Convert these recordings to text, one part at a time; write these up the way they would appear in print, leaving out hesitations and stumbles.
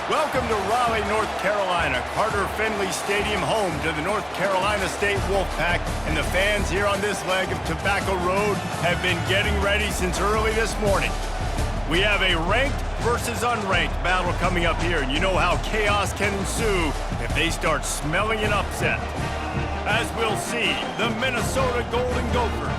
Welcome to Raleigh, North Carolina, Carter Finley Stadium, home to the North Carolina State Wolfpack, and the fans here on this leg of Tobacco Road have been getting ready since early this morning. We have a ranked versus unranked battle coming up here, and you know how chaos can ensue if they start smelling an upset. As we'll see, the Minnesota Golden Gophers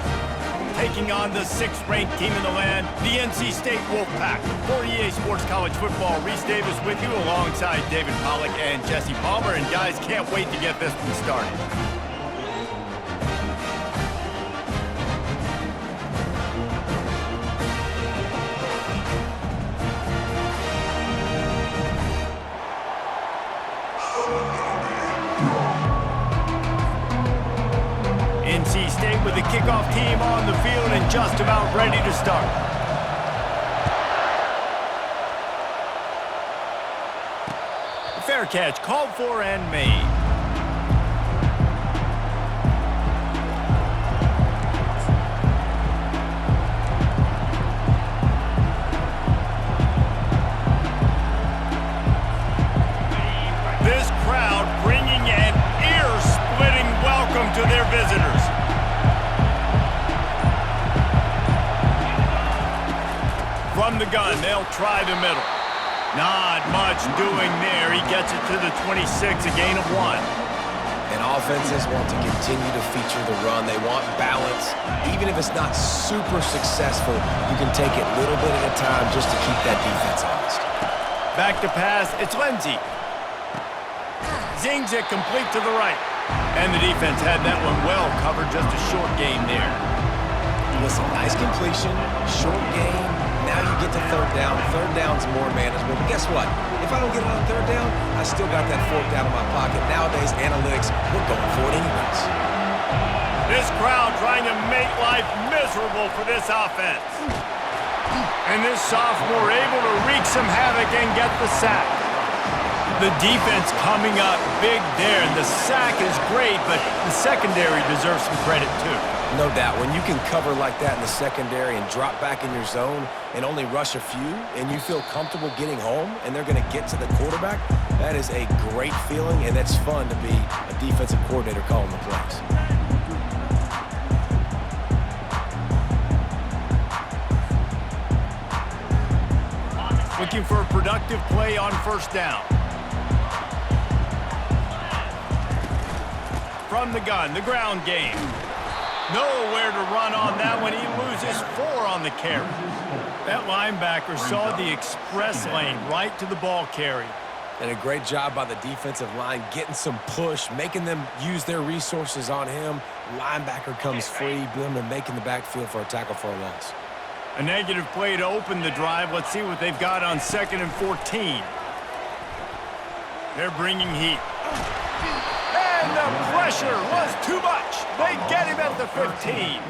taking on the 6th-ranked team in the land, the NC State Wolfpack. For EA Sports College Football, Reese Davis with you alongside David Pollack and Jesse Palmer. And guys, can't wait to get this one started. NC State with the kickoff team on the field and just about ready to start. Fair catch called for and made. This crowd bringing an ear-splitting welcome to their visitors. From the gun, they'll try the middle. Not much doing there. He gets it to the 26, a gain of 1. And offenses want to continue to feature the run. They want balance. Even if it's not super successful, you can take it little bit at a time just to keep that defense honest. Back to pass, it's Lindsey. Zings it complete to the right. And the defense had that one well covered, just a short game there. Listen, nice completion, short game. Now you get to third down. Third down's more manageable. But guess what? If I don't get it on third down, I still got that fourth down in my pocket. Nowadays, analytics, we're going for it anyways. This crowd trying to make life miserable for this offense. And this sophomore able to wreak some havoc and get the sack. The defense coming up big there, and the sack is great, but the secondary deserves some credit too. No doubt. When you can cover like that in the secondary and drop back in your zone and only rush a few, and you feel comfortable getting home, and they're going to get to the quarterback, that is a great feeling, and it's fun to be a defensive coordinator calling the plays. Looking for a productive play on first down. From the gun, the ground game. Nowhere to run on that one. He loses 4 on the carry. That linebacker saw the express lane right to the ball carry. And a great job by the defensive line getting some push, making them use their resources on him. Linebacker comes free, boom, and making the backfield for a tackle for a loss. A negative play to open the drive. Let's see what they've got on 2nd and 14. They're bringing heat. And the pressure was too much. They get him at the 15.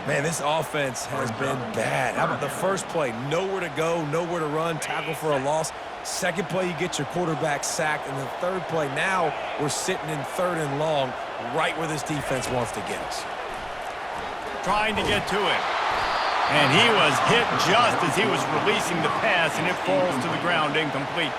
Man, this offense has been bad. How about the first play? Nowhere to go, nowhere to run, tackle for a loss. Second play, you get your quarterback sacked. And the third play, now we're sitting in 3rd and long, right where this defense wants to get us. Trying to get to it. And he was hit just as he was releasing the pass, and it falls to the ground incomplete.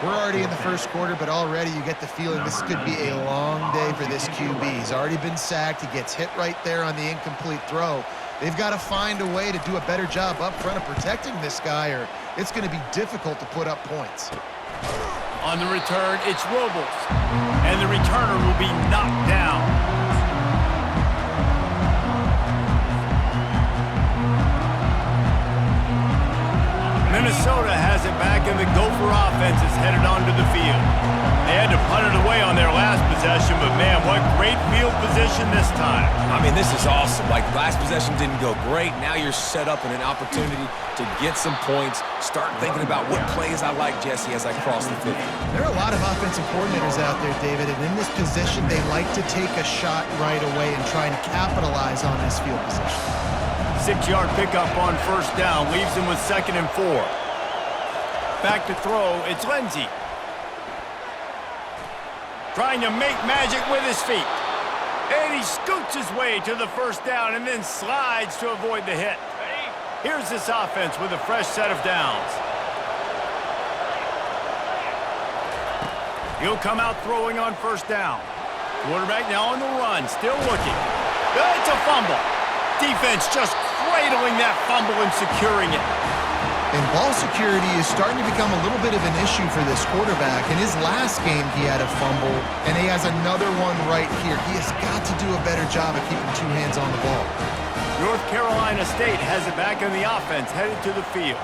We're already in the first quarter, but already you get the feeling this could be a long day for this QB. He's already been sacked. He gets hit right there on the incomplete throw. They've got to find a way to do a better job up front of protecting this guy, or it's going to be difficult to put up points. On the return, it's Robles, and the returner will be knocked down. Minnesota has it back, and the Gopher offense is headed onto the field. They had to punt it away on their last possession, but man, what great field position this time. I mean, this is awesome. Like, last possession didn't go great. Now you're set up in an opportunity to get some points. Start thinking about what plays I like, Jesse, as I cross the 50. There are a lot of offensive coordinators out there, David, and in this position, they like to take a shot right away and try and capitalize on this field position. 6-yard pickup on first down, leaves him with 2nd and 4. Back to throw, it's Lindsey. Trying to make magic with his feet. And he scoots his way to the first down and then slides to avoid the hit. Here's this offense with a fresh set of downs. He'll come out throwing on first down. Quarterback now on the run, still looking. It's a fumble. Defense just cradling that fumble and securing it. And ball security is starting to become a little bit of an issue for this quarterback. In his last game, he had a fumble, and he has another one right here. He has got to do a better job of keeping two hands on the ball. North Carolina State has it back in the offense, headed to the field.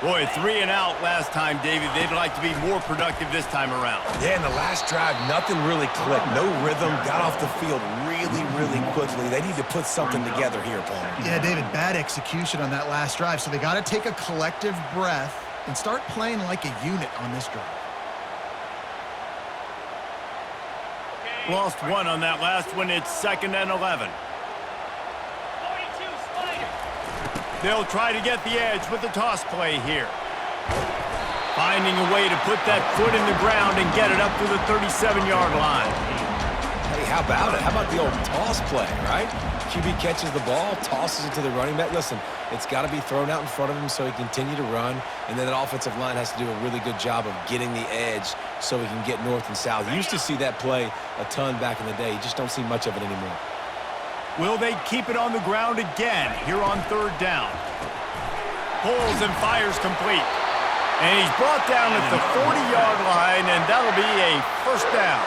Boy, 3 and out last time, David. They'd like to be more productive this time around. Yeah, in the last drive, nothing really clicked. No rhythm, got off the field really, really quickly. They need to put something together here, Paul. Yeah, David, bad execution on that last drive. So they got to take a collective breath and start playing like a unit on this drive. Lost one on that last one. It's 2nd and 11. They'll try to get the edge with the toss play here. Finding a way to put that foot in the ground and get it up to the 37-yard line. Hey, how about it? How about the old toss play, right? QB catches the ball, tosses it to the running back. Listen, it's got to be thrown out in front of him so he can continue to run, and then that offensive line has to do a really good job of getting the edge so he can get north and south. You used to see that play a ton back in the day. You just don't see much of it anymore. Will they keep it on the ground again here on 3rd down? Pulls and fires complete. And he's brought down at the 40-yard line, and that'll be a first down.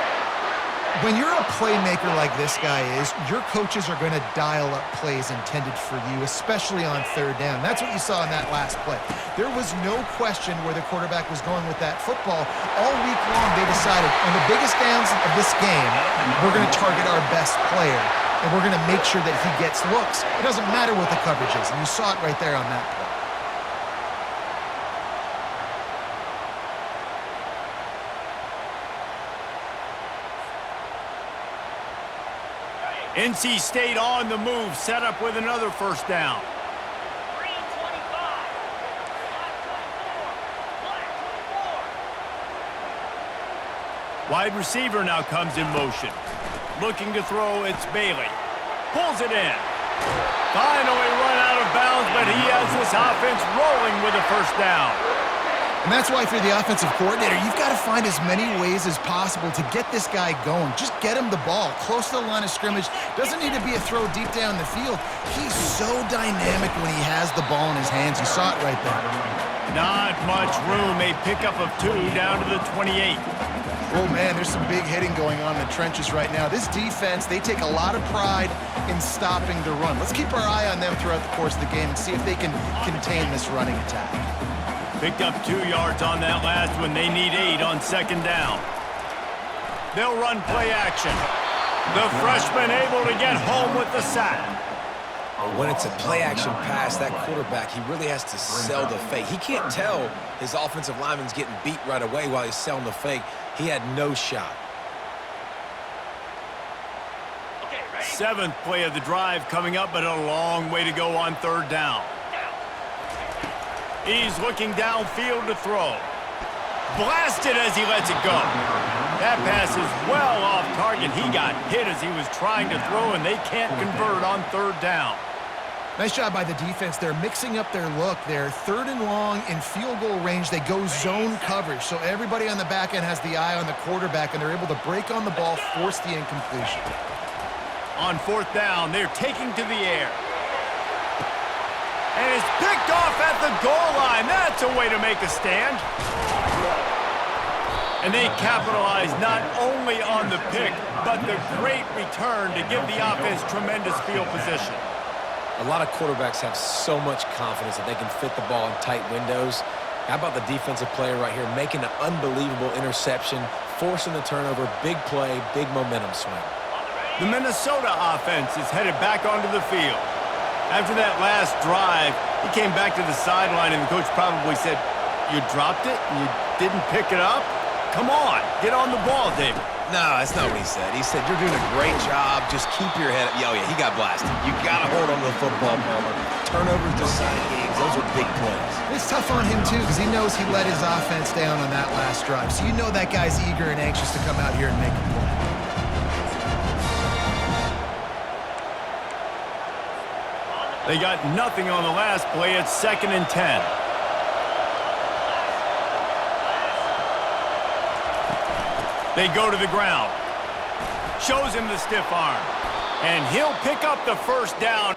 When you're a playmaker like this guy is, your coaches are going to dial up plays intended for you, especially on 3rd down. That's what you saw in that last play. There was no question where the quarterback was going with that football. All week long, they decided, on the biggest downs of this game, we're going to target our best player, and we're going to make sure that he gets looks. It doesn't matter what the coverage is, and you saw it right there on that play. NC State on the move, set up with another first down. Wide receiver now comes in motion. Looking to throw, it's Bailey. Pulls it in. Finally run out of bounds, but he has this offense rolling with a first down. And that's why for the offensive coordinator, you've got to find as many ways as possible to get this guy going. Just get him the ball close to the line of scrimmage. Doesn't need to be a throw deep down the field. He's so dynamic when he has the ball in his hands. You saw it right there. Not much room. A pickup of 2 down to the 28. Oh, man, there's some big hitting going on in the trenches right now. This defense, they take a lot of pride in stopping the run. Let's keep our eye on them throughout the course of the game and see if they can contain this running attack. Picked up 2 yards on that last one. They need 8 on 2nd down. They'll run play action. The freshman able to get home with the sack. When it's a play-action pass, that quarterback, he really has to sell the fake. He can't tell his offensive lineman's getting beat right away while he's selling the fake. He had no shot. 7th play of the drive coming up, but a long way to go on 3rd down. He's looking downfield to throw. Blasted as he lets it go. That pass is well off target. He got hit as he was trying to throw, and they can't convert on 3rd down. Nice job by the defense. They're mixing up their look. They're 3rd and long in field goal range. They go zone coverage, so everybody on the back end has the eye on the quarterback, and they're able to break on the ball, force the incompletion. On 4th down, they're taking to the air. And it's picked off at the goal line. That's a way to make a stand. And they capitalize not only on the pick, but the great return to give the offense tremendous field position. A lot of quarterbacks have so much confidence that they can fit the ball in tight windows. How about the defensive player right here making an unbelievable interception, forcing the turnover, big play, big momentum swing. The Minnesota offense is headed back onto the field. After that last drive, he came back to the sideline, and the coach probably said, "You dropped it and you didn't pick it up? Come on, get on the ball, David." No, that's not what he said. He said, "You're doing a great job. Just keep your head up." Oh, yeah, he got blasted. You got to hold on to the football, Palmer. Turnovers decide games. Those are big plays. It's tough on him, too, because he knows he let his offense down on that last drive. So you know that guy's eager and anxious to come out here and make a play. They got nothing on the last play. It's 2nd and 10. They go to the ground. Shows him the stiff arm. And he'll pick up the first down.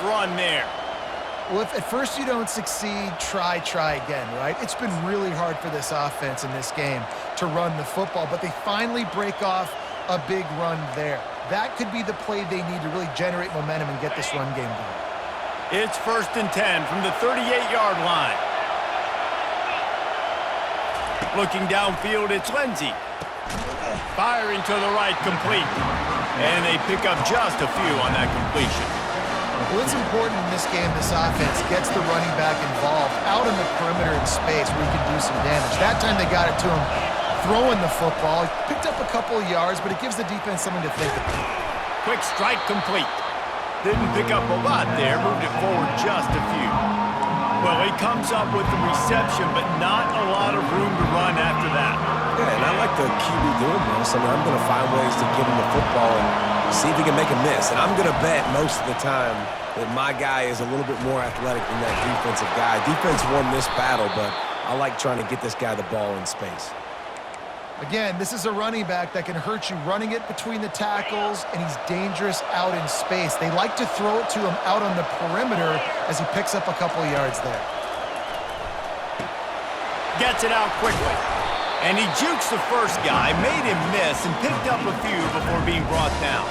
Run there. Well, if at first you don't succeed, try again, right? It's been really hard for this offense in this game to run the football, but they finally break off a big run there. That could be the play they need to really generate momentum and get this run game going. It's 1st and 10 from the 38-yard line. Looking downfield, it's Lindsey. Firing to the right, complete. And they pick up just a few on that completion. Well, it's important in this game this offense gets the running back involved out on the perimeter in space where he can do some damage. That time they got it to him throwing the football. He picked up a couple of yards, but it gives the defense something to think about. Quick strike complete. Didn't pick up a lot there, moved it forward just a few. Well, he comes up with the reception, but not a lot of room to run after that. Yeah, and I like the QB doing this. I mean, I'm going to find ways to give him the football and see if he can make a miss. And I'm going to bet most of the time that my guy is a little bit more athletic than that defensive guy. Defense won this battle, but I like trying to get this guy the ball in space. Again, this is a running back that can hurt you running it between the tackles, and he's dangerous out in space. They like to throw it to him out on the perimeter as he picks up a couple of yards there. Gets it out quickly. And he jukes the first guy, made him miss, and picked up a few before being brought down.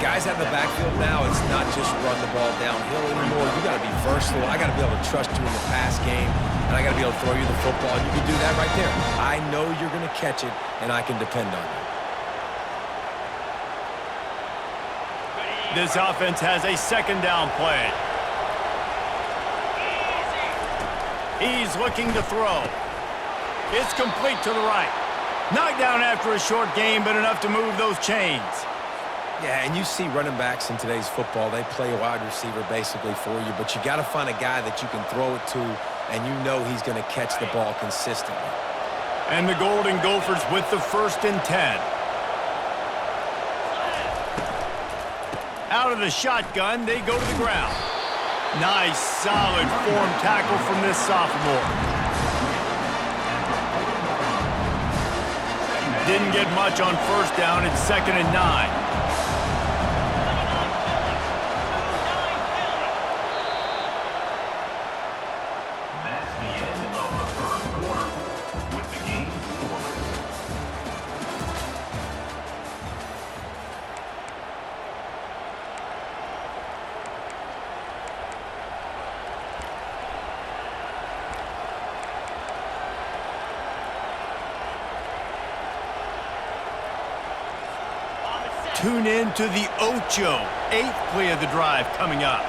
Guys out in the backfield now, it's not just run the ball downhill anymore. You got to be versatile. I got to be able to trust you in the pass game, and I got to be able to throw you the football. You can do that right there. I know you're going to catch it, and I can depend on you. This offense has a 2nd down play. He's looking to throw. It's complete to the right. Knocked down after a short game, but enough to move those chains. Yeah, and you see running backs in today's football, they play a wide receiver basically for you, but you got to find a guy that you can throw it to, and you know he's going to catch the ball consistently. And the Golden Gophers with the 1st and 10. Out of the shotgun, they go to the ground. Nice, solid form tackle from this sophomore. Didn't get much on 1st down. It's 2nd and 9. Tune in to the Ocho, 8th play of the drive coming up.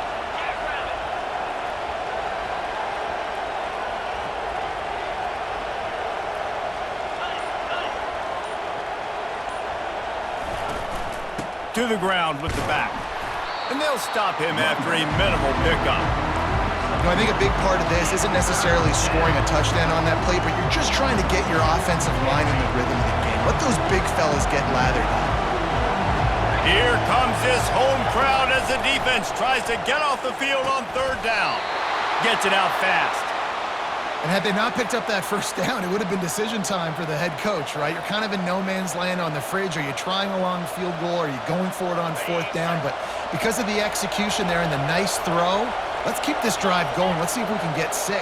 To the ground with the back. And they'll stop him after a minimal pickup. You know, I think a big part of this isn't necessarily scoring a touchdown on that play, but you're just trying to get your offensive line in the rhythm of the game. Let those big fellas get lathered up. Here comes this home crowd as the defense tries to get off the field on 3rd down. Gets it out fast. And had they not picked up that 1st down, it would have been decision time for the head coach, right? You're kind of in no man's land on the fridge. Are you trying a long field goal? Are you going for it on 4th down? But because of the execution there and the nice throw, let's keep this drive going. Let's see if we can get 6.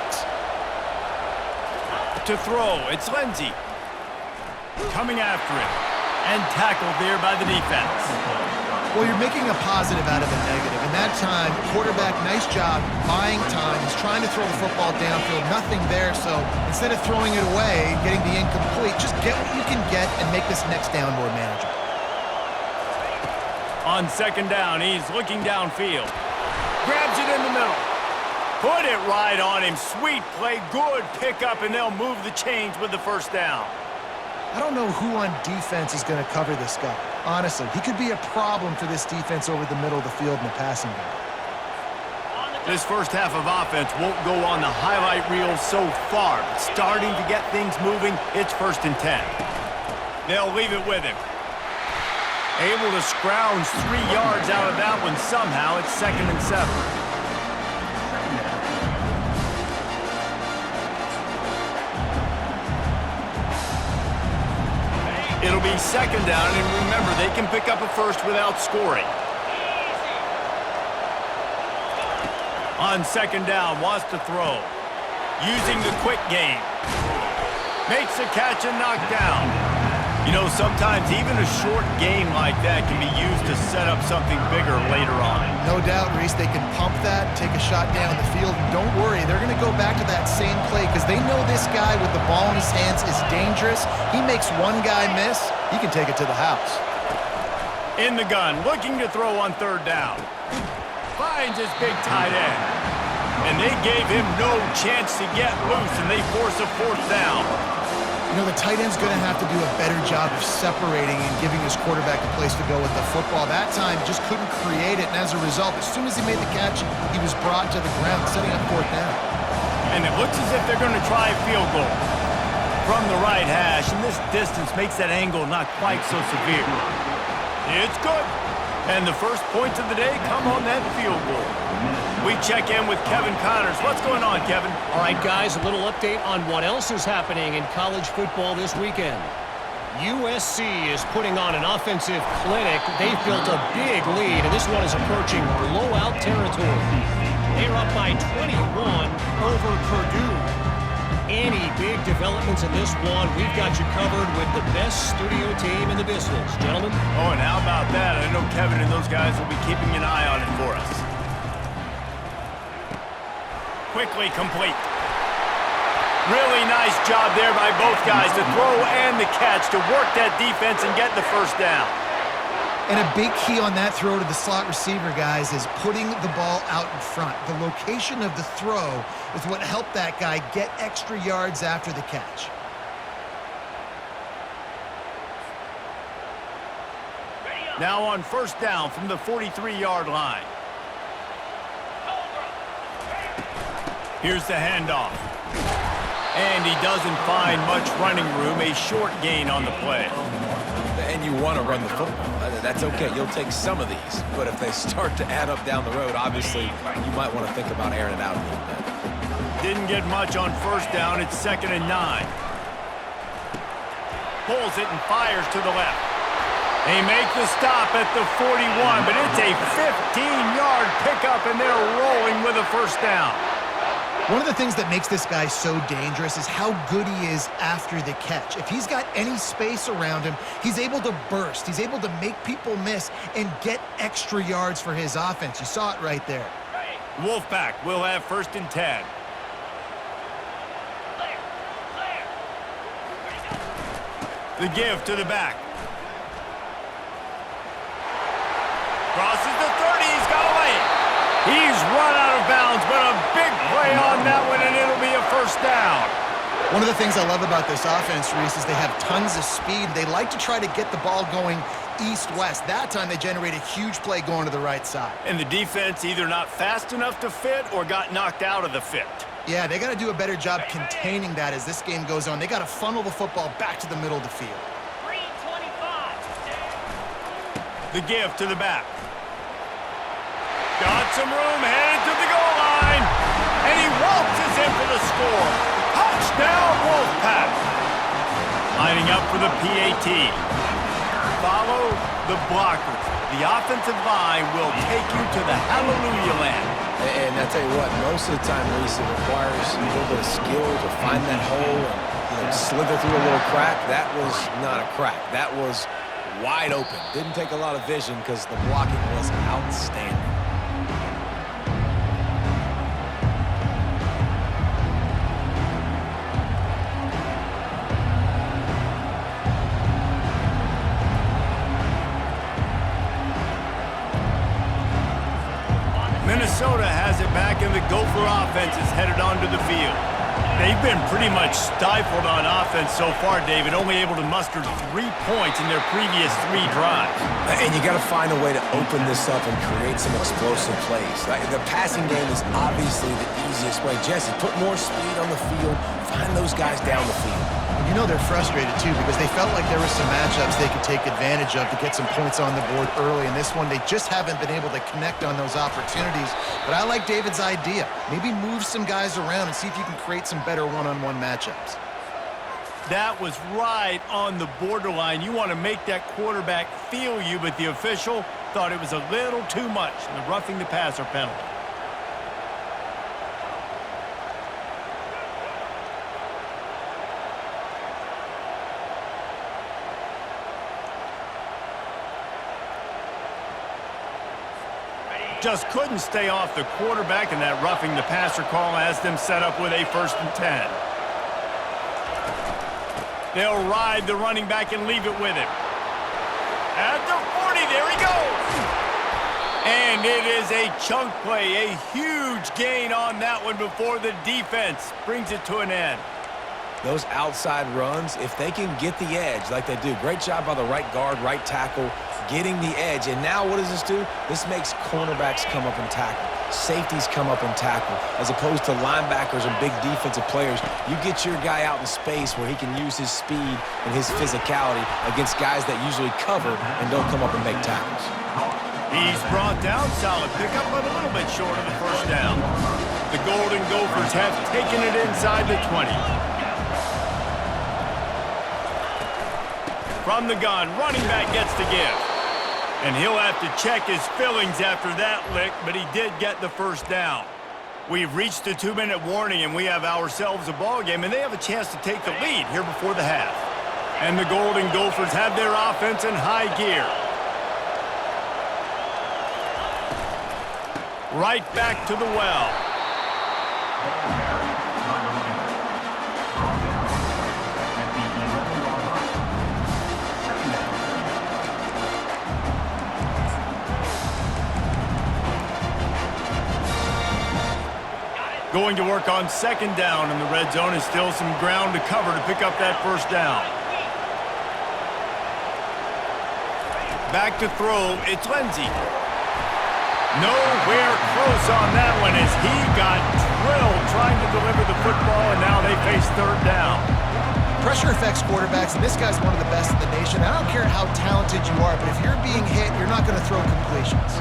To throw, it's Lindsey. Coming after it. And tackled there by the defense. Well, you're making a positive out of a negative. And that time, quarterback, nice job, buying time. He's trying to throw the football downfield. Nothing there, so instead of throwing it away, getting the incomplete, just get what you can get and make this next down more manageable. On 2nd down, he's looking downfield. Grabs it in the middle. Put it right on him. Sweet play, good pickup, and they'll move the chains with the first down. I don't know who on defense is going to cover this guy. Honestly, he could be a problem for this defense over the middle of the field in the passing game. This first half of offense won't go on the highlight reel so far, but starting to get things moving, it's 1st and 10. They'll leave it with him. Able to scrounge 3 yards out of that one somehow. It's 2nd and 7. It'll be 2nd down, and remember, they can pick up a first without scoring. On 2nd down, wants to throw. Using the quick game. Makes a catch and knocked down. You know, sometimes even a short game like that can be used to set up something bigger later on. No doubt, Reese, they can pump that, take a shot down the field, and don't worry, they're going to go back to that same play because they know this guy with the ball in his hands is dangerous. He makes one guy miss, he can take it to the house. In the gun, looking to throw on 3rd down. Finds his big tight end. And they gave him no chance to get loose, and they force a 4th down. You know, the tight end's going to have to do a better job of separating and giving his quarterback a place to go with the football. That time just couldn't create it, and as a result, as soon as he made the catch, he was brought to the ground, setting up 4th down. And it looks as if they're going to try a field goal from the right hash, and this distance makes that angle not quite so severe. It's good. And the first points of the day come on that field goal. We check in with Kevin Connors. What's going on, Kevin? All right, guys, a little update on what else is happening in college football this weekend. USC is putting on an offensive clinic. They've built a big lead, and this one is approaching blowout territory. They're up by 21 over Purdue. Any big developments in this one, we've got you covered with the best studio team in the business. Gentlemen? Oh, and how about that? I know Kevin and those guys will be keeping an eye on it for us. Quickly complete. Really nice job there by both guys to throw and the catch to work that defense and get the first down. And a big key on that throw to the slot receiver, guys, is putting the ball out in front. The location of the throw is what helped that guy get extra yards after the catch. Now on 1st down from the 43-yard line. Here's the handoff. And he doesn't find much running room, a short gain on the play. And you want to run the football. That's okay. You'll take some of these. But if they start to add up down the road, obviously, you might want to think about airing it out a little bit. Didn't get much on 1st down. It's 2nd and 9. Pulls it and fires to the left. They make the stop at the 41, but it's a 15-yard pickup, and they're rolling with a first down. One of the things that makes this guy so dangerous is how good he is after the catch. If he's got any space around him, he's able to burst. He's able to make people miss and get extra yards for his offense. You saw it right there. Wolfpack will have 1st and 10. The give to the back. Crosses the 30. He's got away. He's run out of bounds, but a big play on that one, and it'll be a first down. One of the things I love about this offense, Reese, is they have tons of speed. They like to try to get the ball going east-west. That time they generate a huge play going to the right side. And the defense either not fast enough to fit or got knocked out of the fit. Yeah, they got to do a better job containing that as this game goes on. They got to funnel the football back to the middle of the field. 325. The give to the back. Got some room, headed to the goal line. And he waltzes in for the score. Touchdown, Wolfpack. Lining up for the PAT. Follow the blockers. The offensive line will take you to the hallelujah land. And I tell you what, most of the time, Reese, it requires a little bit of skill to find that hole and slither through a little crack. That was not a crack. That was wide open. Didn't take a lot of vision because the blocking was outstanding. Minnesota has it back, and the Gopher offense is headed onto the field. They've been pretty much stifled on offense so far, David, only able to muster 3 points in their previous 3 drives. And you got to find a way to open this up and create some explosive plays. The passing game is obviously the easiest way. Jesse, put more speed on the field, find those guys down the field. You know they're frustrated, too, because they felt like there were some matchups they could take advantage of to get some points on the board early. In this one, they just haven't been able to connect on those opportunities. But I like David's idea. Maybe move some guys around and see if you can create some better one-on-one matchups. That was right on the borderline. You want to make that quarterback feel you, but the official thought it was a little too much in the roughing the passer penalty. Just couldn't stay off the quarterback, and that roughing the passer call has them set up with a 1st and 10. They'll ride the running back and leave it with him. At the 40, there he goes. And it is a chunk play, a huge gain on that one before the defense brings it to an end. Those outside runs, if they can get the edge like they do, great job by the right guard, right tackle, getting the edge. And now what does this do? This makes cornerbacks come up and tackle. Safeties come up and tackle. As opposed to linebackers and big defensive players, you get your guy out in space where he can use his speed and his physicality against guys that usually cover and don't come up and make tackles. He's brought down, solid pickup, but a little bit short of the 1st down. The Golden Gophers have taken it inside the 20. From the gun, running back gets the give. And he'll have to check his fillings after that lick, but he did get the 1st down. We've reached the 2-minute warning, and we have ourselves a ball game, and they have a chance to take the lead here before the half. And the Golden Gophers have their offense in high gear. Right back to the well. Going to work on 2nd down in the red zone, and still some ground to cover to pick up that 1st down. Back to throw, it's Lindsey. Nowhere close on that one as he got drilled trying to deliver the football, and now they face 3rd down. Pressure affects quarterbacks, and this guy's one of the best in the nation. I don't care how talented you are, but if you're being hit, you're not going to throw completions.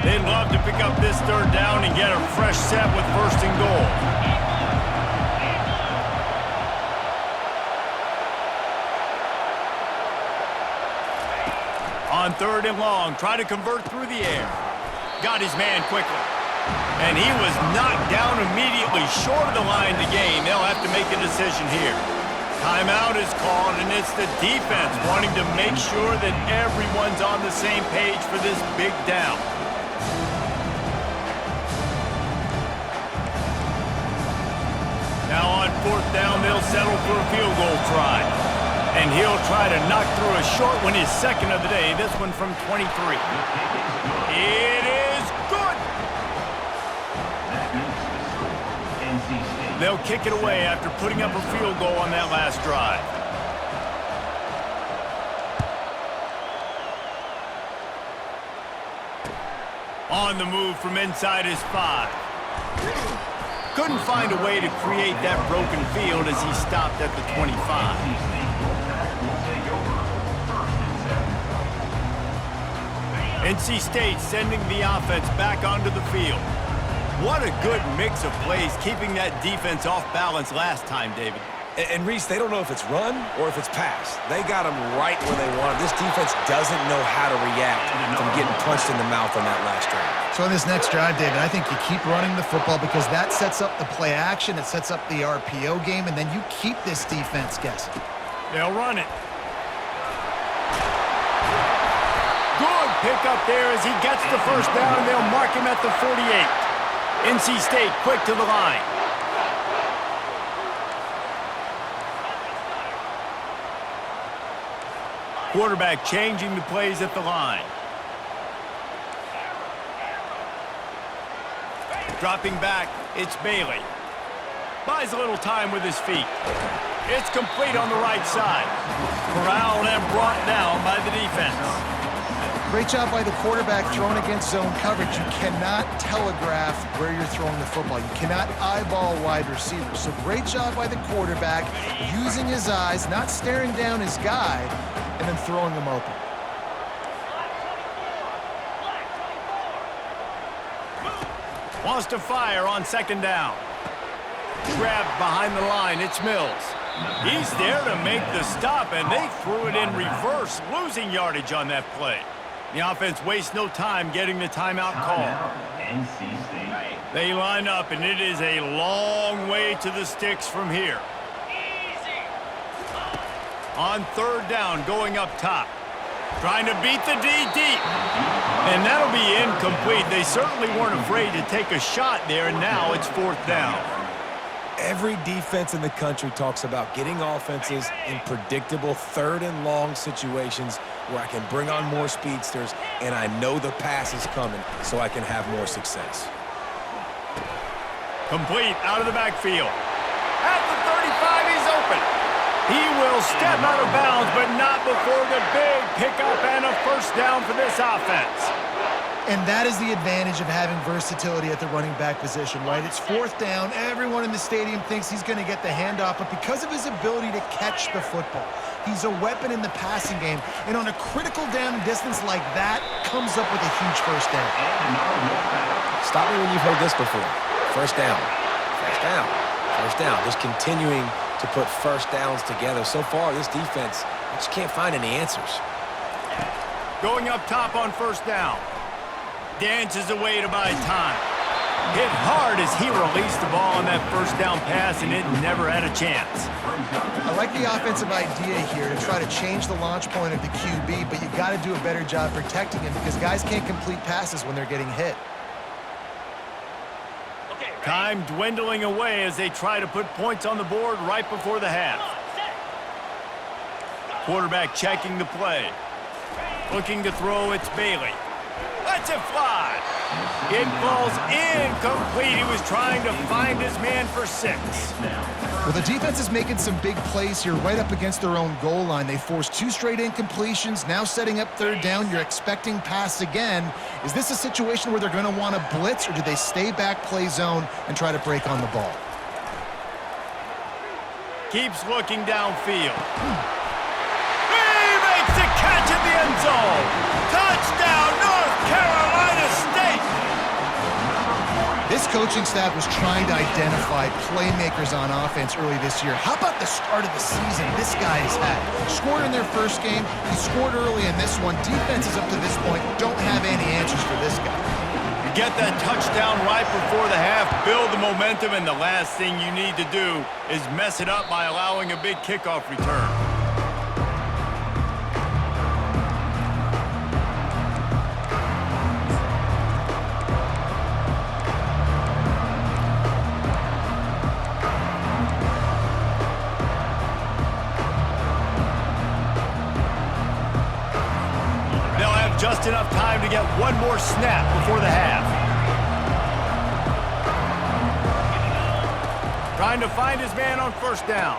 They'd love to pick up this 3rd down and get a fresh set with 1st and goal. On 3rd and long, try to convert through the air. Got his man quickly. And he was knocked down immediately short of the line to gain. They'll have to make a decision here. Timeout is called, and it's the defense wanting to make sure that everyone's on the same page for this big down. Now on 4th down, they'll settle for a field goal try. And he'll try to knock through a short one, his 2nd of the day, this one from 23. It is good! They'll kick it away after putting up a field goal on that last drive. On the move from inside his 5. Couldn't find a way to create that broken field as he stopped at the 25. NC State sending the offense back onto the field. What a good mix of plays, keeping that defense off balance last time, David. And Reese, they don't know if it's run or if it's pass. They got them right where they want them. This defense doesn't know how to react from getting punched in the mouth on that last drive. So on this next drive, David, I think you keep running the football because that sets up the play action, it sets up the RPO game, and then you keep this defense guessing. They'll run it. Good pick up there as he gets the 1st down, and they'll mark him at the 48. NC State quick to the line. Quarterback changing the plays at the line. Dropping back, it's Bailey. Buys a little time with his feet. It's complete on the right side. Corralled and brought down by the defense. Great job by the quarterback throwing against zone coverage. You cannot telegraph where you're throwing the football. You cannot eyeball wide receivers. So great job by the quarterback using his eyes, not staring down his guy, and then throwing him open. Wants to fire on second down. Grabbed behind the line, it's Mills. He's there to make the stop, and they threw it in reverse, losing yardage on that play. The offense wastes no time getting the timeout call. They line up, and it is a long way to the sticks from here. On third down, going up top. Trying to beat the D deep. And that'll be incomplete. They certainly weren't afraid to take a shot there, and now it's fourth down. Every defense in the country talks about getting offenses in predictable third and long situations where I can bring on more speedsters and I know the pass is coming so I can have more success. Complete out of the backfield. At the 35, he's open. He will step out of bounds, but not before the big pickup and a first down for this offense. And that is the advantage of having versatility at the running back position, right? It's fourth down. Everyone in the stadium thinks he's going to get the handoff, but because of his ability to catch the football, he's a weapon in the passing game. And on a critical down distance like that, comes up with a huge first down. Stop me when you've heard this before. First down, first down, first down. Just continuing to put first downs together. So far, this defense, I just can't find any answers. Going up top on first down. Dances away to buy time. Hit hard as he released the ball on that first down pass, and it never had a chance. I like the offensive idea here to try to change the launch point of the QB, but you got to do a better job protecting him because guys can't complete passes when they're getting hit. Time dwindling away as they try to put points on the board right before the half. Quarterback checking the play. Looking to throw, it's Bailey. Lets it fly. It falls incomplete. He was trying to find his man for 6. Well, the defense is making some big plays here right up against their own goal line. They forced 2 straight incompletions, now setting up third down. You're expecting pass again. Is this a situation where they're going to want to blitz, or do they stay back, play zone, and try to break on the ball? Keeps looking downfield. He makes the catch in the end zone. Touchdown, North Carolina State! This coaching staff was trying to identify playmakers on offense early this year. How about the start of the season this guy's had? Scored in their first game. He scored early in this one. Defenses up to this point don't have any answers for this guy. You get that touchdown right before the half, build the momentum, and the last thing you need to do is mess it up by allowing a big kickoff return. Just enough time to get one more snap before the half. Trying to find his man on first down.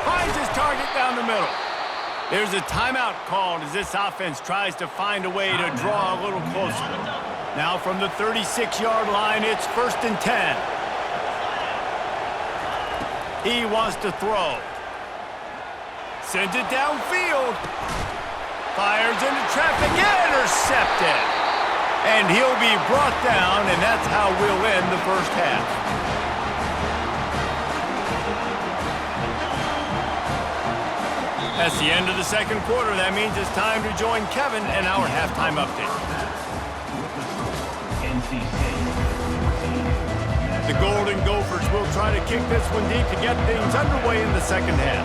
Finds his target down the middle. There's a timeout called as this offense tries to find a way to draw a little closer. Now from the 36-yard line, it's 1st and 10. He wants to throw. Sends it downfield. Fires into traffic, intercepted. And he'll be brought down, and that's how we'll end the first half. That's the end of the second quarter. That means it's time to join Kevin and our halftime update. The Golden Gophers will try to kick this one deep to get things underway in the second half.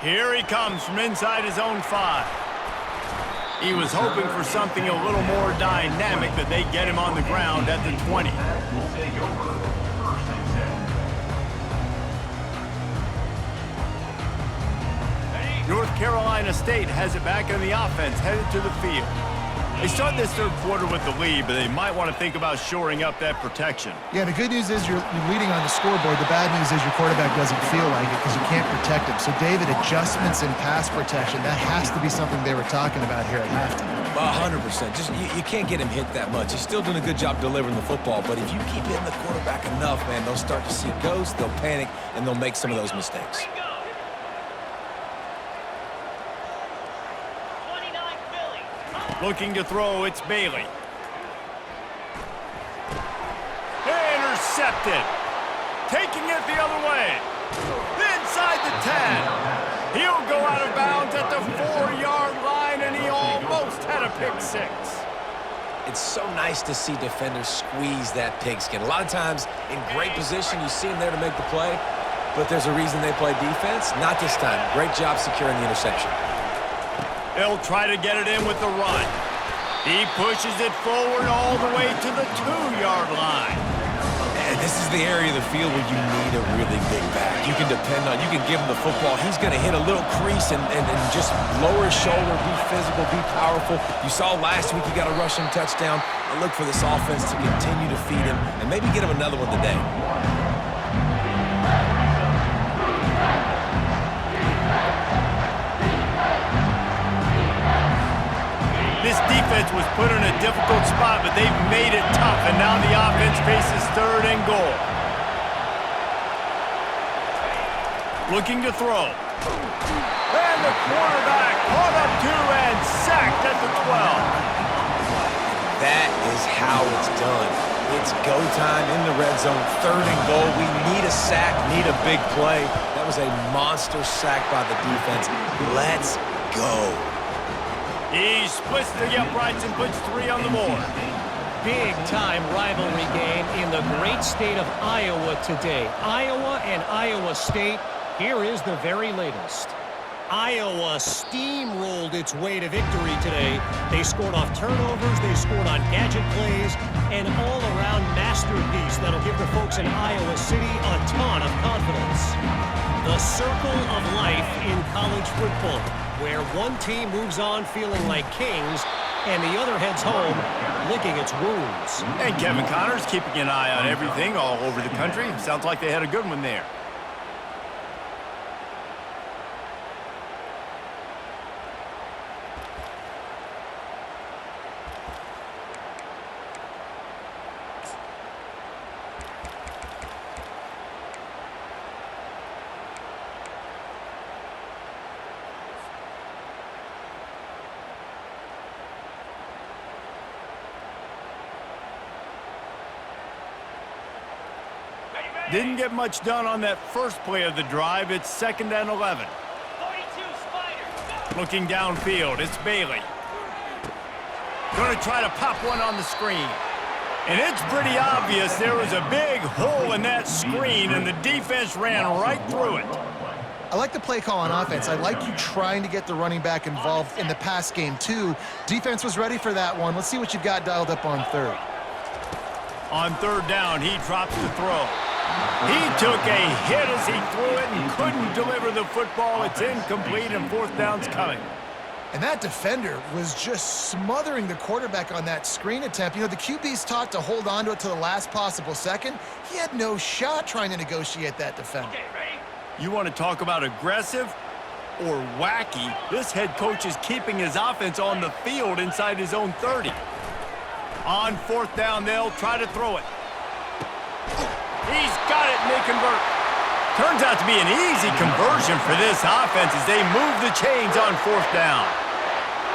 Here he comes from inside his own 5. He was hoping for something a little more dynamic, but they get him on the ground at the 20. Carolina State has it back in the offense, headed to the field. They start this third quarter with the lead, but they might want to think about shoring up that protection. Yeah, the good news is you're leading on the scoreboard. The bad news is your quarterback doesn't feel like it because you can't protect him. So, David, adjustments in pass protection, that has to be something they were talking about here at halftime. 100%. Just you can't get him hit that much. He's still doing a good job delivering the football, but if you keep hitting the quarterback enough, man, they'll start to see ghosts, they'll panic, and they'll make some of those mistakes. Looking to throw, it's Bailey. Intercepted. Taking it the other way. Inside the 10. He'll go out of bounds at the 4-yard line, and he almost had a pick six. It's so nice to see defenders squeeze that pigskin. A lot of times, in great position, you see them there to make the play, but there's a reason they play defense. Not this time. Great job securing the interception. They'll try to get it in with the run. He pushes it forward all the way to the 2-yard line. And this is the area of the field where you need a really big back. You can depend on, you can give him the football. He's going to hit a little crease and just lower his shoulder, be physical, be powerful. You saw last week he got a rushing touchdown. I look for this offense to continue to feed him and maybe get him another one today. This defense was put in a difficult spot, but they've made it tough, and now the offense faces 3rd and goal. Looking to throw. And the quarterback caught up to and sacked at the 12. That is how it's done. It's go time in the red zone, 3rd and goal. We need a sack, need a big play. That was a monster sack by the defense. Let's go. He splits the uprights and puts 3 on the board. Big-time rivalry game in the great state of Iowa today. Iowa and Iowa State, here is the very latest. Iowa steamrolled its way to victory today. They scored off turnovers, they scored on gadget plays, an all-around masterpiece that'll give the folks in Iowa City a ton of confidence. The circle of life in college football, where one team moves on feeling like kings and the other heads home licking its wounds. And Kevin Connors keeping an eye on everything all over the country. Sounds like they had a good one there. Didn't get much done on that first play of the drive. It's 2nd and 11. Looking downfield, it's Bailey. Going to try to pop one on the screen. And it's pretty obvious there was a big hole in that screen, and the defense ran right through it. I like the play call on offense. I like you trying to get the running back involved in the pass game, too. Defense was ready for that one. Let's see what you've got dialed up on 3rd. On 3rd down, he drops the throw. He took a hit as he threw it and couldn't deliver the football. It's incomplete, and 4th down's coming. And that defender was just smothering the quarterback on that screen attempt. You know, the QB's taught to hold on to it to the last possible second. He had no shot trying to negotiate that defender. You want to talk about aggressive or wacky? This head coach is keeping his offense on the field inside his own 30. On 4th down, they'll try to throw it. He's got it, and they convert. Turns out to be an easy conversion for this offense as they move the chains on 4th down.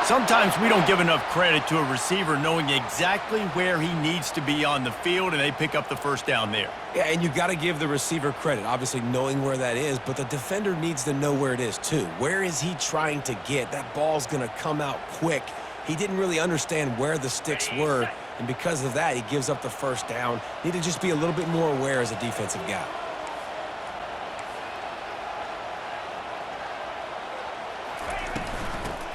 Sometimes we don't give enough credit to a receiver knowing exactly where he needs to be on the field, and they pick up the 1st down there. Yeah, and you got to give the receiver credit, obviously knowing where that is, but the defender needs to know where it is too. Where is he trying to get? That ball's going to come out quick. He didn't really understand where the sticks were, and because of that, he gives up the 1st down. Need to just be a little bit more aware as a defensive guy.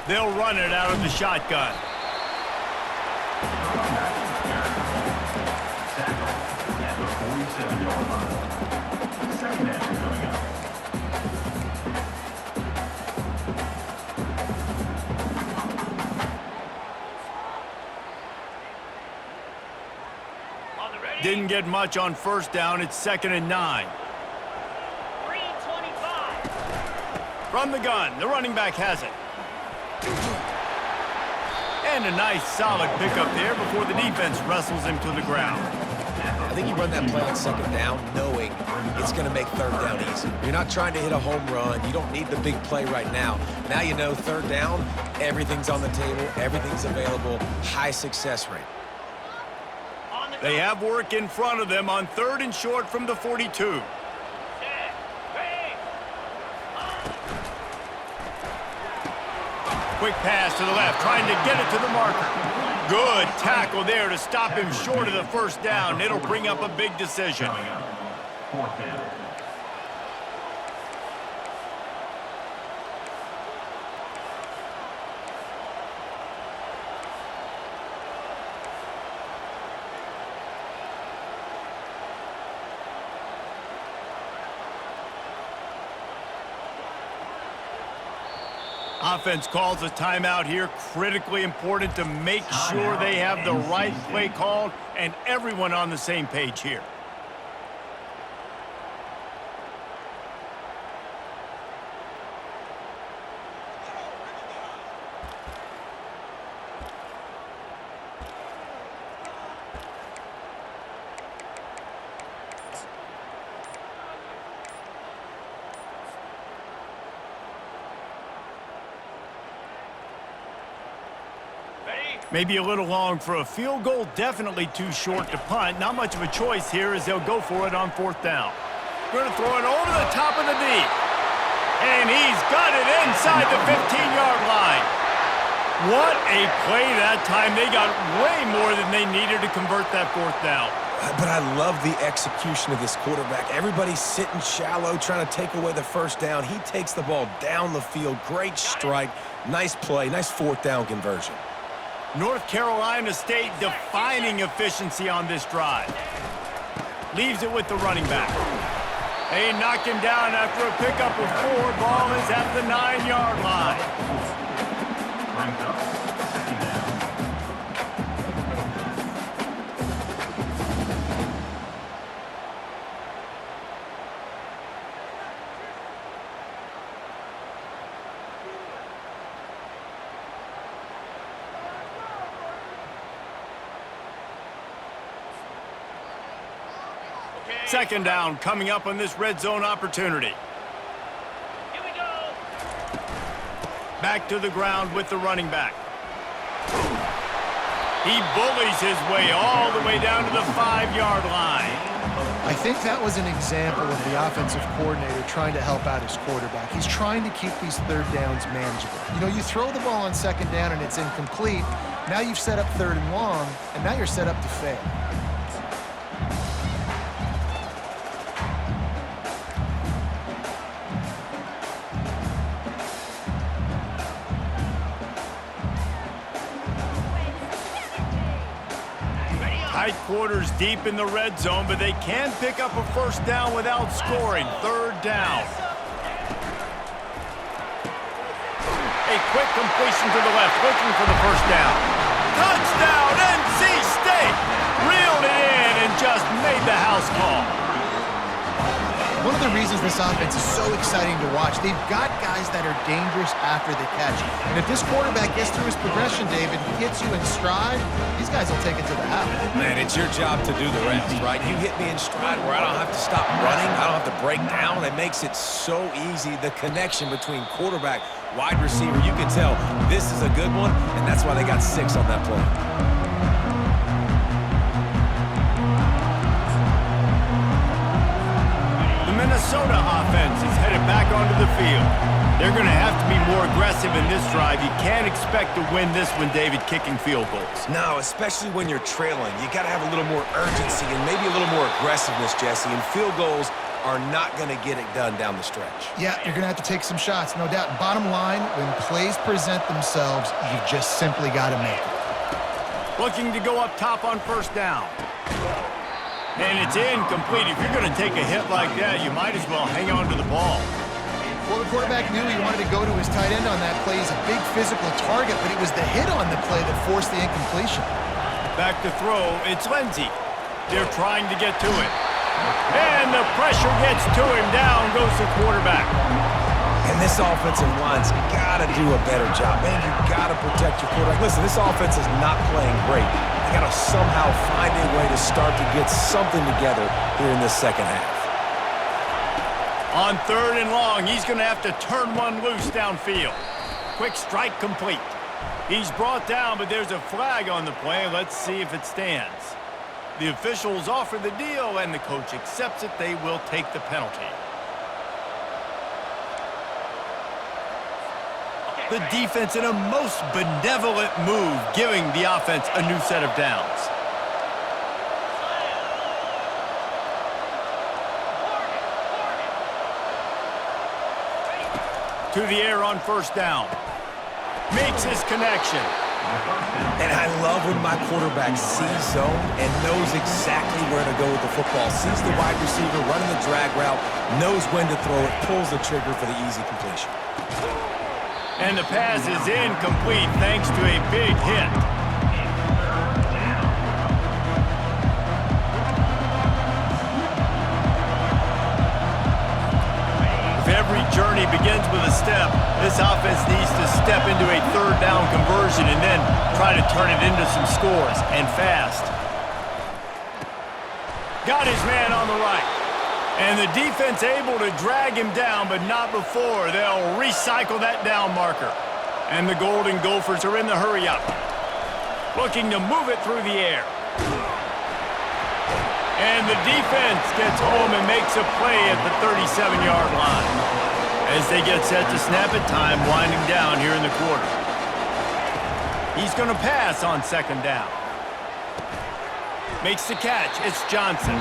They'll run it out of the shotgun. didn't get much on first down. It's 2nd and 9. 325. From the gun, the running back has it. And a nice solid pickup there before the defense wrestles him to the ground. I think you run that play on 2nd down knowing it's going to make 3rd down easy. You're not trying to hit a home run. You don't need the big play right now. Now you know 3rd down, everything's on the table, everything's available, high success rate. They have work in front of them on 3rd and short from the 42. Quick pass to the left, trying to get it to the marker. Good tackle there to stop him short of the first down. It'll bring up a big decision. Offense calls a timeout here. Critically important to make sure they have the right play called and everyone on the same page here. Maybe a little long for a field goal, definitely too short to punt. Not much of a choice here as they'll go for it on 4th down. Going to throw it over the top of the deep. And he's got it inside the 15-yard line. What a play that time. They got way more than they needed to convert that 4th down. But I love the execution of this quarterback. Everybody's sitting shallow, trying to take away the first down. He takes the ball down the field. Great strike. Nice play. Nice 4th down conversion. North Carolina State defining efficiency on this drive. Leaves it with the running back. They knock him down after a pickup of 4. Ball is at the 9-yard line. Second down coming up on this red zone opportunity. Here we go. Back to the ground with the running back. He bullies his way all the way down to the 5-yard line. I think that was an example of the offensive coordinator trying to help out his quarterback. He's trying to keep these 3rd downs manageable. You know, you throw the ball on 2nd down and it's incomplete. Now you've set up 3rd and long, and now you're set up to fail. Tight quarters deep in the red zone, but they can pick up a first down without scoring. 3rd down. A quick completion to the left, looking for the first down. Touchdown, NC State! Reeled it in and just made the house call. One of the reasons this offense is so exciting to watch, they've got guys that are dangerous after the catch. And if this quarterback gets through his progression, David, hits you in stride, these guys will take it to the house. Man, it's your job to do the rest, right? You hit me in stride where I don't have to stop running. I don't have to break down. It makes it so easy. The connection between quarterback, wide receiver, you can tell this is a good one, and that's why they got 6 on that play. Minnesota offense is headed back onto the field. They're going to have to be more aggressive in this drive. You can't expect to win this one, David, kicking field goals. No, especially when you're trailing. You got to have a little more urgency and maybe a little more aggressiveness, Jesse. And field goals are not going to get it done down the stretch. Yeah, you're going to have to take some shots, no doubt. Bottom line, when plays present themselves, you just simply got to make it. Looking to go up top on first down. And it's incomplete. If you're going to take a hit like that, you might as well hang on to the ball. Well, the quarterback knew he wanted to go to his tight end on that play. He's a big physical target, but it was the hit on the play that forced the incompletion. Back to throw, it's Lindsey. They're trying to get to it. And the pressure gets to him. Down goes the quarterback. And this offensive line's got to do a better job. Man, you got to protect your quarterback. Listen, this offense is not playing great. They got to somehow find a way to start to get something together here in this second half. On 3rd and long, he's going to have to turn one loose downfield. Quick strike complete. He's brought down, but there's a flag on the play. Let's see if it stands. The officials offer the deal, and the coach accepts it. They will take the penalty. The defense in a most benevolent move, giving the offense a new set of downs. To the air on 1st down. Makes his connection. And I love when my quarterback sees zone and knows exactly where to go with the football. Sees the wide receiver running the drag route, knows when to throw it, pulls the trigger for the easy completion. And the pass is incomplete thanks to a big hit. If every journey begins with a step, this offense needs to step into a 3rd down conversion and then try to turn it into some scores, and fast. Got his man on the right. And the defense able to drag him down, but not before. They'll recycle that down marker. And the Golden Gophers are in the hurry-up, looking to move it through the air. And the defense gets home and makes a play at the 37-yard line. As they get set to snap it, time winding down here in the quarter. He's going to pass on 2nd down. Makes the catch. It's Johnson.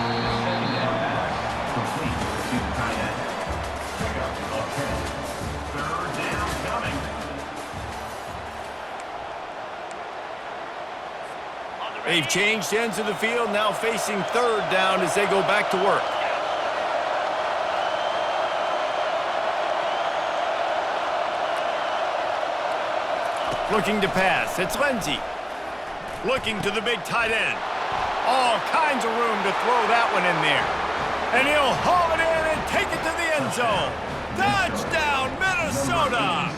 They've changed ends of the field, now facing 3rd down as they go back to work. Looking to pass. It's Lindsey. Looking to the big tight end. All kinds of room to throw that one in there. And he'll haul it in and take it to the end zone. Touchdown, Minnesota!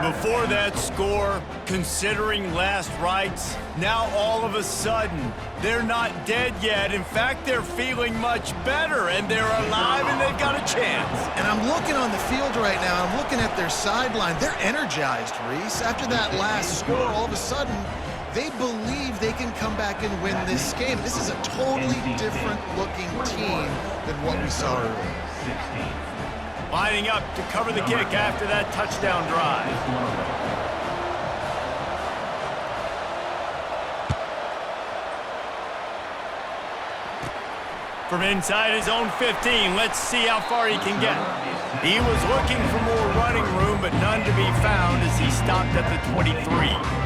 Before that score, considering last rites, now all of a sudden, they're not dead yet. In fact, they're feeling much better, and they're alive, and they've got a chance. And I'm looking on the field right now. I'm looking at their sideline. They're energized, Reese. After that last score, all of a sudden, they believe they can come back and win this game. This is a totally different-looking team than what we saw earlier. Lining up to cover the kick after that touchdown drive. From inside his own 15, let's see how far he can get. He was looking for more running room, but none to be found as he stopped at the 23.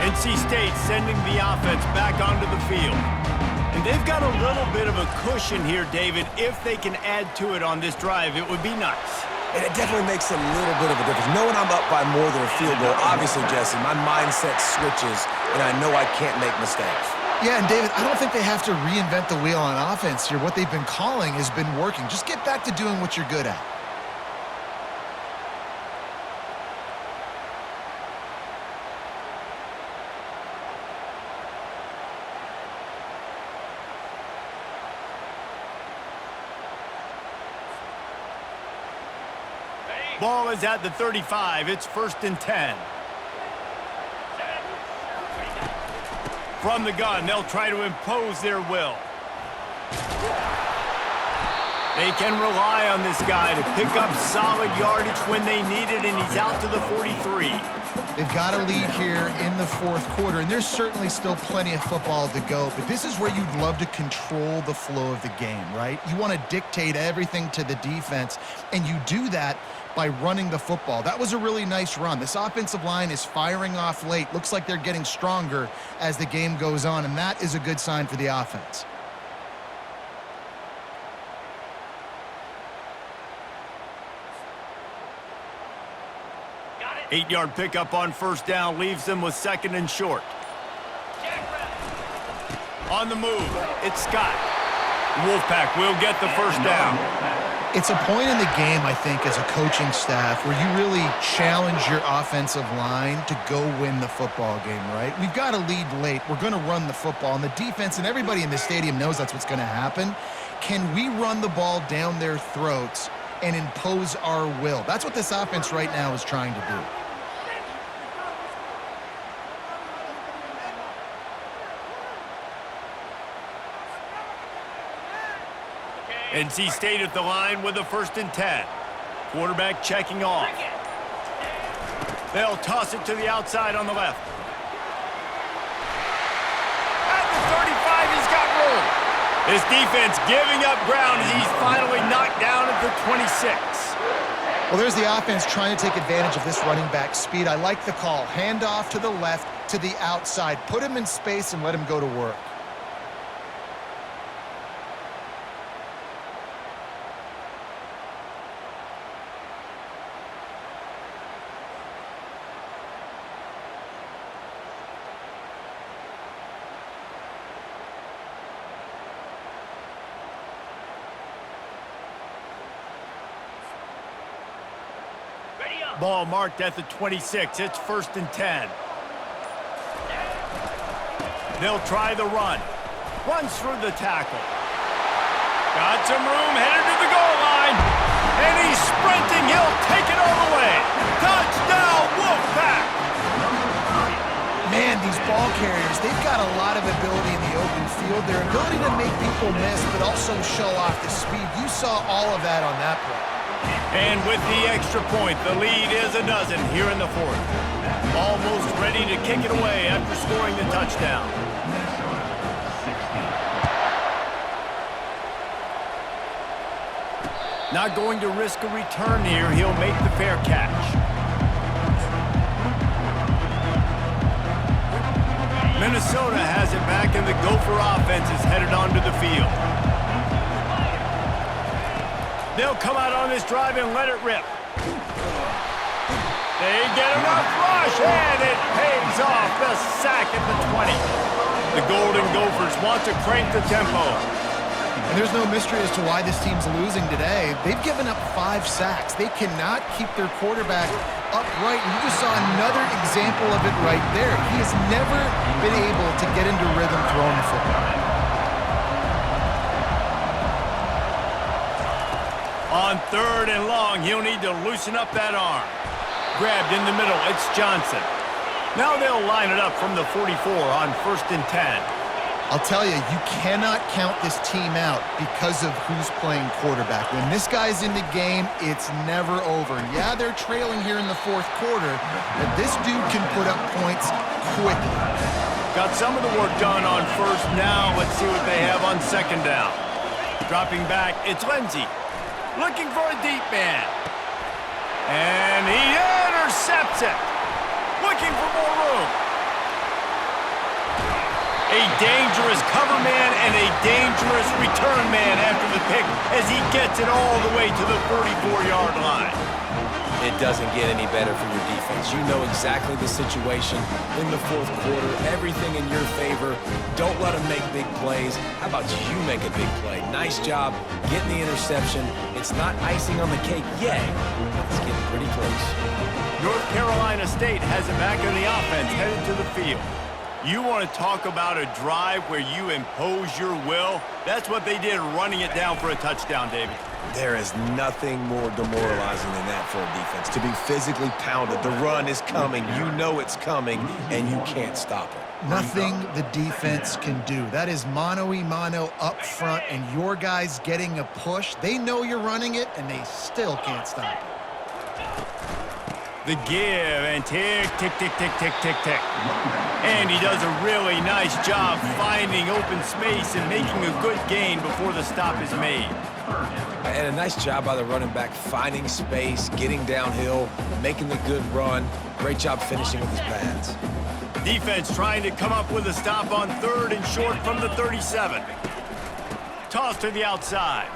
NC State sending the offense back onto the field. And they've got a little bit of a cushion here, David. If they can add to it on this drive, it would be nice. And it definitely makes a little bit of a difference. Knowing I'm up by more than a field goal, obviously, Jesse, my mindset switches, and I know I can't make mistakes. Yeah, and David, I don't think they have to reinvent the wheel on offense here. What they've been calling has been working. Just get back to doing what you're good at. Ball is at the 35. It's 1st and 10. From the gun, they'll try to impose their will. They can rely on this guy to pick up solid yardage when they need it, and he's out to the 43. They've got a lead here in the 4th quarter, and there's certainly still plenty of football to go, but this is where you'd love to control the flow of the game, right? You want to dictate everything to the defense, and you do that by running the football. That was a really nice run. This offensive line is firing off late. Looks like they're getting stronger as the game goes on, and that is a good sign for the offense. 8-yard pickup on first down leaves them with 2nd and short. On the move, it's Scott. Wolfpack will get the first down. It's a point in the game, I think, as a coaching staff where you really challenge your offensive line to go win the football game, right? We've got to lead late. We're going to run the football. And the defense and everybody in the stadium knows that's what's going to happen. Can we run the ball down their throats and impose our will? That's what this offense right now is trying to do. NC State at the line with a 1st and 10. Quarterback checking off. They'll toss it to the outside on the left. At the 35, he's got room. This defense giving up ground as he's finally knocked down at the 26. Well, there's the offense trying to take advantage of this running back speed. I like the call. Hand off to the left, to the outside. Put him in space and let him go to work. Ball marked at the 26. It's 1st and 10. They'll try the run. Runs through the tackle. Got some room, headed to the goal line. And he's sprinting. He'll take it all the way. Touchdown, Wolfpack! Man, these ball carriers, they've got a lot of ability in the open field. Their ability to make people miss, but also show off the speed. You saw all of that on that play. And with the extra point, the lead is a dozen here in the 4th. Almost ready to kick it away after scoring the touchdown. Not going to risk a return here. He'll make the fair catch. Minnesota has it back, and the Gopher offense is headed onto the field. They'll come out on this drive and let it rip. They get enough rush, and it pays off. The sack at the 20. The Golden Gophers want to crank the tempo. And there's no mystery as to why this team's losing today. They've given up 5 sacks. They cannot keep their quarterback upright. And you just saw another example of it right there. He has never been able to get into rhythm throwing the football. On 3rd and long, he'll need to loosen up that arm. Grabbed in the middle, it's Johnson. Now they'll line it up from the 44 on 1st and 10. I'll tell you, you cannot count this team out because of who's playing quarterback. When this guy's in the game, it's never over. Yeah, they're trailing here in the 4th quarter, but this dude can put up points quickly. Got some of the work done on 1st. Now let's see what they have on 2nd down. Dropping back, it's Lindsey. Looking for a deep man. And he intercepts it. Looking for more room. A dangerous cover man and a dangerous return man after the pick as he gets it all the way to the 44-yard line. It doesn't get any better for your defense. You know exactly the situation in the 4th quarter. Everything in your favor. Don't let them make big plays. How about you make a big play? Nice job getting the interception. It's not icing on the cake yet, but it's getting pretty close. North Carolina State has it back in the offense, headed to the field. You want to talk about a drive where you impose your will? That's what they did, running it down for a touchdown, David. There is nothing more demoralizing than that for a defense. To be physically pounded. The run is coming. You know it's coming, and you can't stop it. Nothing the defense can do. That is mano-a-mano up front, and your guys getting a push. They know you're running it, and they still can't stop it. The give, and tick, tick, tick, tick, tick, tick, tick. And he does a really nice job finding open space and making a good gain before the stop is made. And a nice job by the running back, finding space, getting downhill, making the good run. Great job finishing with his pads. Defense trying to come up with a stop on 3rd and short from the 37. Toss to the outside.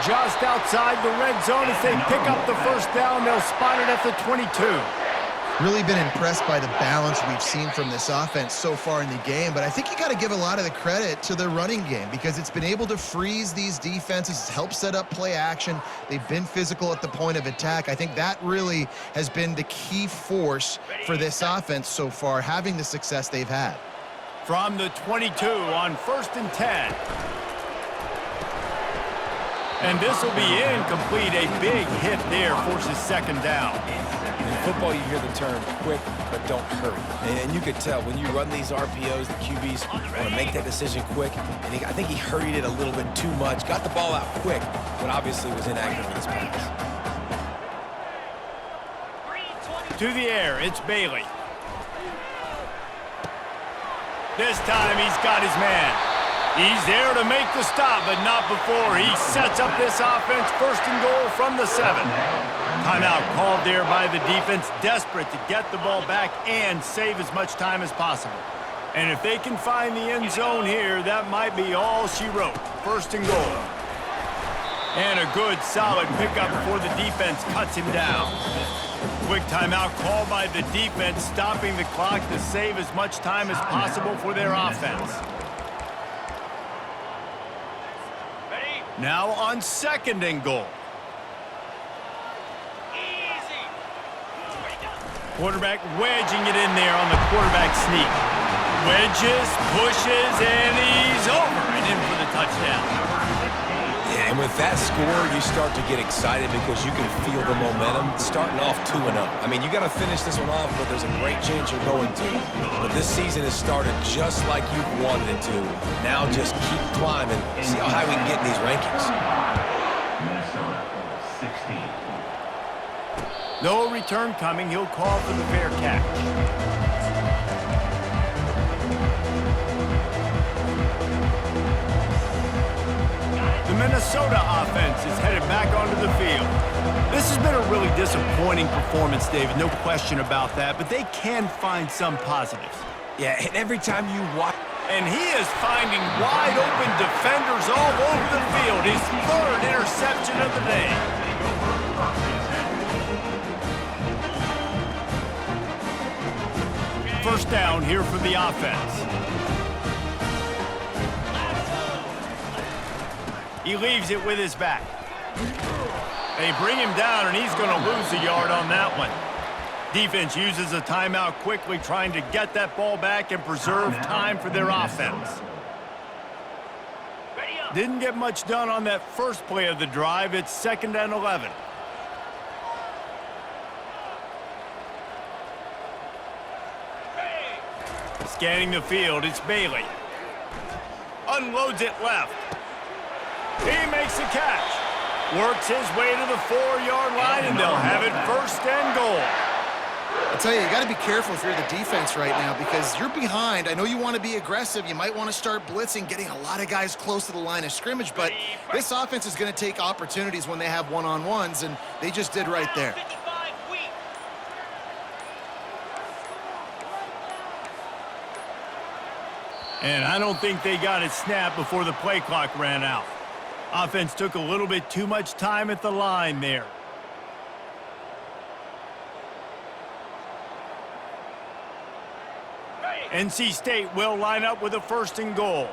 just outside the red zone as they pick up the first down. They'll spot it at the 22. Really been impressed by the balance we've seen from this offense so far in the game, but I think you got to give a lot of the credit to the running game because it's been able to freeze these defenses, it's helped set up play action. They've been physical at the point of attack. I think that really has been the key force for this offense so far, having the success they've had. From the 22 on 1st and 10. And this will be incomplete. A big hit there forces second down. In football, you hear the term quick, but don't hurry. And you could tell when you run these RPOs, the QBs want to make that decision quick. And I think he hurried it a little bit too much, got the ball out quick, but obviously was inaccurate with his pass. To the air, it's Bailey. This time he's got his man. He's there to make the stop, but not before. He sets up this offense, 1st and goal from the 7. Timeout called there by the defense, desperate to get the ball back and save as much time as possible. And if they can find the end zone here, that might be all she wrote. 1st and goal. And a good, solid pickup before the defense cuts him down. Quick timeout called by the defense, stopping the clock to save as much time as possible for their offense. Now on 2nd and goal. Quarterback wedging it in there on the quarterback sneak. Wedges, pushes, and he's over and in for the touchdown. Yeah, and with that score, you start to get excited because you can feel the momentum starting off 2-0. I mean, you got to finish this one off, but there's a great chance you're going to. But this season has started just like you've wanted it to. Now just keep climbing. See how high we can get in these rankings. No return coming. He'll call for the fair catch. The Minnesota offense is headed back onto the field. This has been a really disappointing performance, David, no question about that, but they can find some positives. Yeah, and every time you watch... And he is finding wide-open defenders all over the field. His 3rd interception of the day. First down here for the offense. He leaves it with his back. They bring him down, and he's going to lose a yard on that one. Defense uses a timeout quickly, trying to get that ball back and preserve time for their offense. Didn't get much done on that first play of the drive. It's 2nd and 11. Scanning the field, it's Bailey. Unloads it left. He makes the catch. Works his way to the 4-yard line, and they'll have it 1st and goal. I tell you got to be careful if you're the defense right now because you're behind. I know you want to be aggressive. You might want to start blitzing, getting a lot of guys close to the line of scrimmage, but this offense is going to take opportunities when they have one-on-ones, and they just did right there. And I don't think they got it snapped before the play clock ran out. Offense took a little bit too much time at the line there. NC State will line up with a 1st and goal.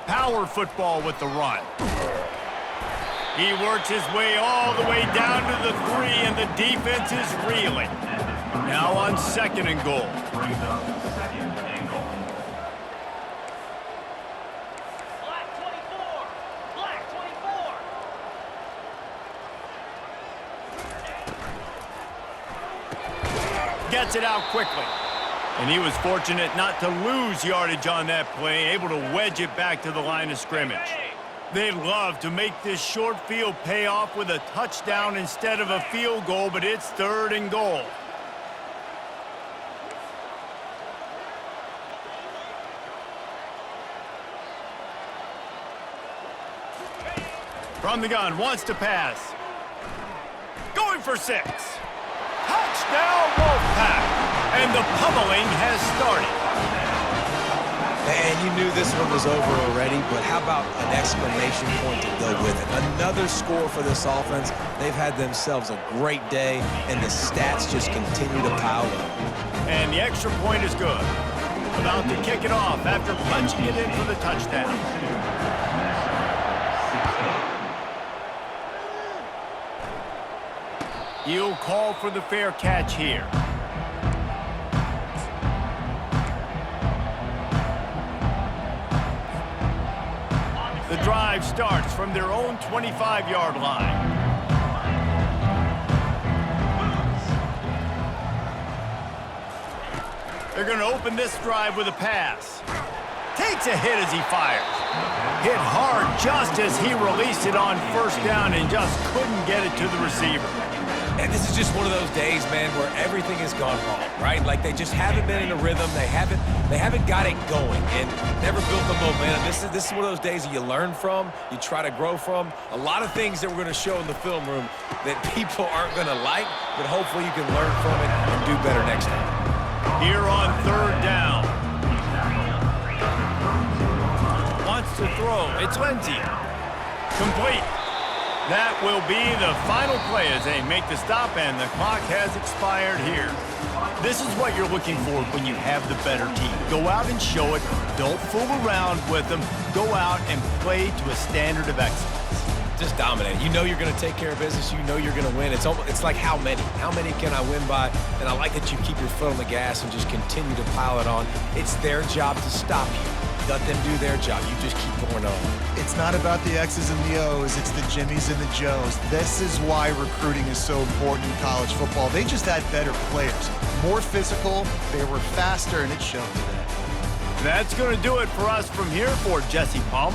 Power football with the run. He works his way all the way down to the 3, and the defense is reeling. Now on 2nd and goal. Gets it out quickly. And he was fortunate not to lose yardage on that play, able to wedge it back to the line of scrimmage. They'd love to make this short field pay off with a touchdown instead of a field goal, but it's 3rd and goal. From the gun, wants to pass. Going for 6. Touchdown, Wolfpack! And the pummeling has started. And you knew this one was over already, but how about an exclamation point to go with it? Another score for this offense. They've had themselves a great day, and the stats just continue to pile up. And the extra point is good. About to kick it off after punching it in for the touchdown. He'll call for the fair catch here. The drive starts from their own 25-yard line. They're going to open this drive with a pass. Takes a hit as he fires. Hit hard just as he released it on first down and just couldn't get it to the receiver. And this is just one of those days, man, where everything has gone wrong, right? Like they just haven't been in a rhythm. They haven't got it going and never built the momentum. This is one of those days that you learn from, you try to grow from. A lot of things that we're going to show in the film room that people aren't going to like, but hopefully you can learn from it and do better next time. Here on third down. Wants to throw. It's Lindsey. Complete. That will be the final play as they make the stop, and the clock has expired here. This is what you're looking for when you have the better team. Go out and show it. Don't fool around with them. Go out and play to a standard of excellence. Just dominate. You know you're going to take care of business. You know you're going to win. It's like how many? How many can I win by? And I like that you keep your foot on the gas and just continue to pile it on. It's their job to stop you. Let them do their job. You just keep going on. It's not about the X's and the O's. It's the Jimmies and the Joes. This is why recruiting is so important in college football. They just had better players, more physical, they were faster, and it showed today. That's going to do it for us from here for Jesse Palmer.